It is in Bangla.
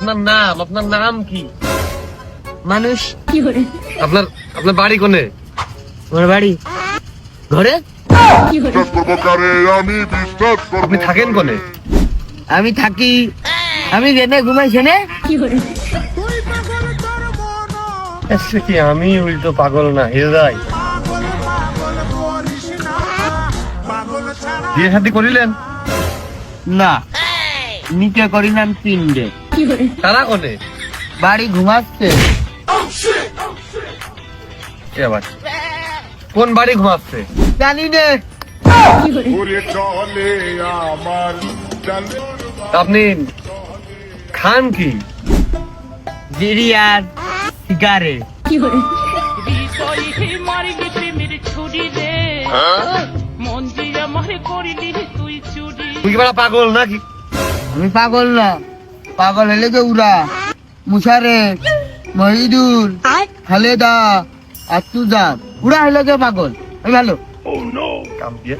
আপনার নাম কি? মানুষ। আপনার আপনার বাড়ি কোনে? আমার বাড়ি ঘরে। আপনি থাকেন কোনে? আমি থাকি, আমি জেনে ঘুমাই সেনে। কি আমি উল্টো পাগল না হৃদয়? বিয়ে শাদী করিলেন? না, নিচে করি নাম পিন্ডে। তারা কোনে? বাড়ি ঘুমাচ্ছে। এ আবার কোন বাড়ি ঘুমাচ্ছে? জানি নে। আপনি খান কি? বিড়ি আর সিগারে। তুই কি বড় পাগল নাকি? আমি পাগল না, পাগল হলে যে উরা মুশারে মহিদুল খালেদা আর তুজান উড়া হলে যে পাগল। আমি ভালো কাম দিয়ে